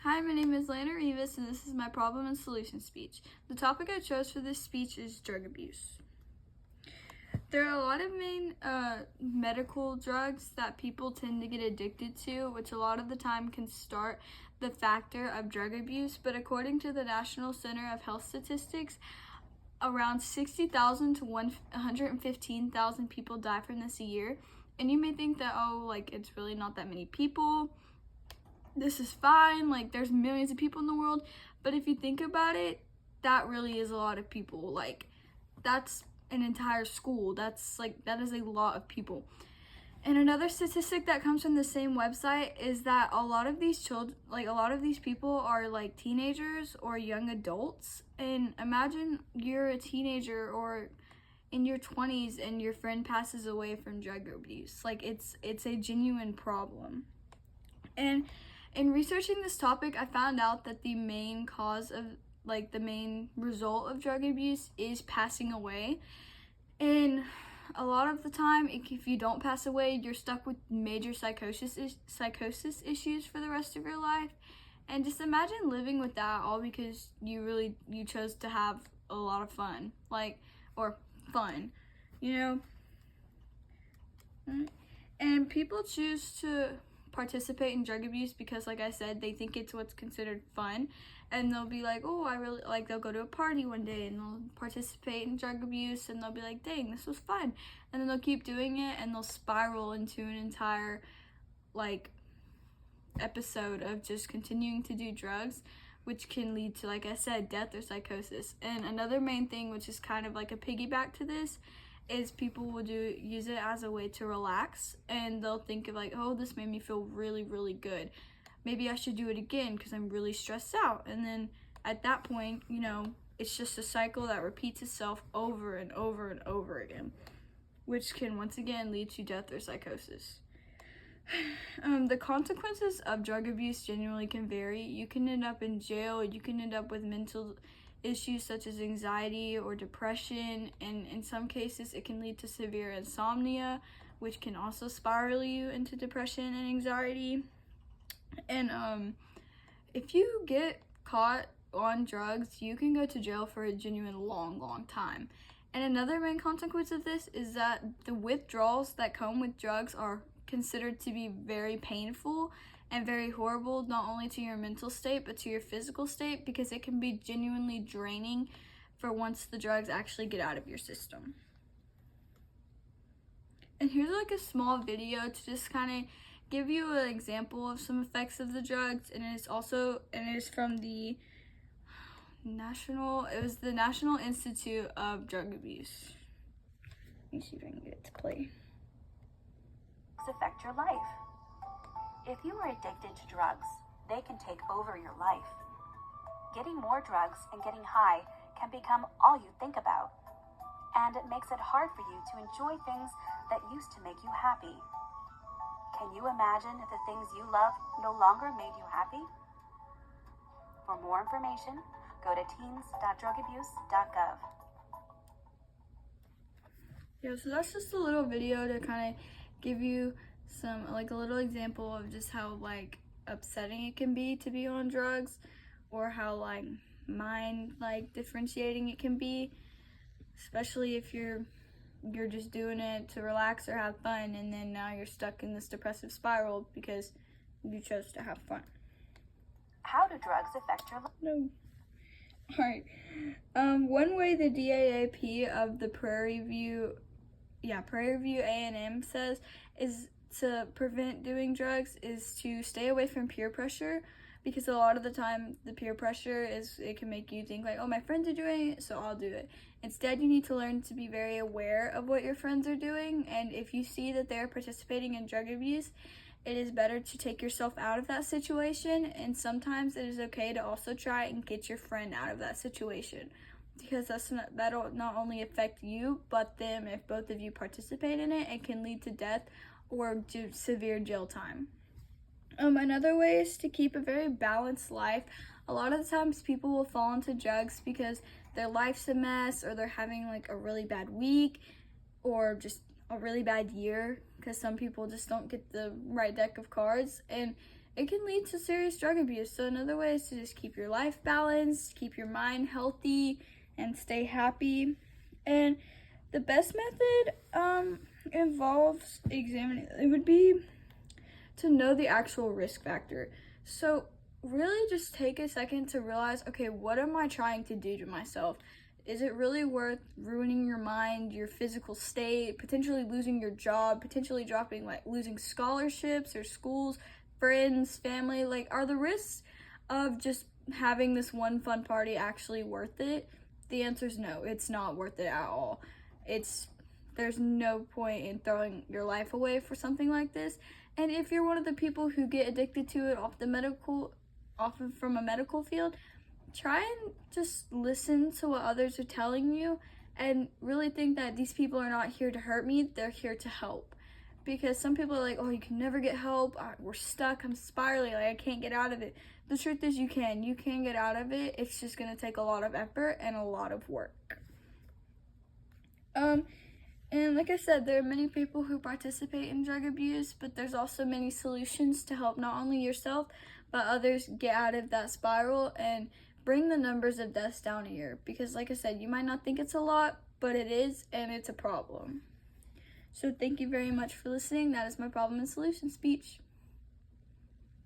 Hi, my name is Lana Rivas, and this is my problem and solution speech. The topic I chose for this speech is drug abuse. There are a lot of main medical drugs that people tend to get addicted to, which a lot of the time can start the factor of drug abuse. But according to the National Center of Health Statistics, around 60,000 to 115,000 people die from this a year. And you may think that, it's really not that many people. This is fine, there's millions of people in the world, but if you think about it, that really is a lot of people. That's an entire school. that is a lot of people. And another statistic that comes from the same website is that a lot of these children, a lot of these people are teenagers or young adults. And imagine you're a teenager or in your 20s and your friend passes away from drug abuse. It's a genuine problem. And in researching this topic, I found out that the main cause of, the main result of drug abuse is passing away. And a lot of the time, if you don't pass away, you're stuck with major psychosis issues for the rest of your life. And just imagine living with that all because you chose to have a lot of fun, or fun, And people choose to participate in drug abuse because, like I said, they think it's what's considered fun, and they'll be like, oh, I really they'll go to a party one day and they'll participate in drug abuse and they'll be like, dang, this was fun, and then they'll keep doing it and they'll spiral into an entire episode of just continuing to do drugs, which can lead to, like I said, death or psychosis. And another main thing, which is kind of like a piggyback to this, is people will use it as a way to relax, and they'll think of oh, this made me feel really, really good. Maybe I should do it again because I'm really stressed out. And then at that point, it's just a cycle that repeats itself over and over and over again, which can once again lead to death or psychosis. The consequences of drug abuse genuinely can vary. You can end up in jail, you can end up with mental issues such as anxiety or depression, and in some cases it can lead to severe insomnia, which can also spiral you into depression and anxiety. And if you get caught on drugs, you can go to jail for a genuine long time. And another main consequence of this is that the withdrawals that come with drugs are considered to be very painful and very horrible, not only to your mental state, but to your physical state, because it can be genuinely draining for once the drugs actually get out of your system. And here's a small video to just kind of give you an example of some effects of the drugs, and it is from the National Institute of Drug Abuse. Let me see if I can get it to play. Affect your life. If you are addicted to drugs, they can take over your life. Getting more drugs and getting high can become all you think about, and it makes it hard for you to enjoy things that used to make you happy. Can you imagine if the things you love no longer made you happy? For more information, go to teens.drugabuse.gov. Yeah, so that's just a little video to kind of give you some a little example of just how upsetting it can be to be on drugs, or how mind differentiating it can be, especially if you're just doing it to relax or have fun, and then now you're stuck in this depressive spiral because you chose to have fun. How do drugs affect your life? No. Alright. One way the DAAP of the Prairie View A&M says is to prevent doing drugs is to stay away from peer pressure, because a lot of the time the peer pressure it can make you think oh, my friends are doing it, so I'll do it. Instead, you need to learn to be very aware of what your friends are doing, and if you see that they're participating in drug abuse, it is better to take yourself out of that situation. And sometimes it is okay to also try and get your friend out of that situation, because that'll not only affect you but them. If both of you participate in it, it can lead to death or to severe jail time. Another way is to keep a very balanced life. A lot of the times people will fall into drugs because their life's a mess, or they're having a really bad week, or just a really bad year, because some people just don't get the right deck of cards. And it can lead to serious drug abuse. So another way is to just keep your life balanced, keep your mind healthy, and stay happy. And the best method involves examining, it would be to know the actual risk factor. So really just take a second to realize, okay, what am I trying to do to myself? Is it really worth ruining your mind, your physical state, potentially losing your job, potentially dropping, like losing scholarships or schools, friends, family? Like, are the risks of just having this one fun party actually worth it? The answer is no, it's not worth it at all. There's no point in throwing your life away for something like this. And if you're one of the people who get addicted to it from a medical field, try and just listen to what others are telling you and really think that these people are not here to hurt me, they're here to help. Because some people are like, oh, you can never get help, we're stuck, I'm spiraling, like I can't get out of it. The truth is you can get out of it. It's just gonna take a lot of effort and a lot of work. And like I said, there are many people who participate in drug abuse, but there's also many solutions to help not only yourself, but others get out of that spiral and bring the numbers of deaths down a year. Because like I said, you might not think it's a lot, but it is, and it's a problem. So thank you very much for listening. That is my problem and solution speech.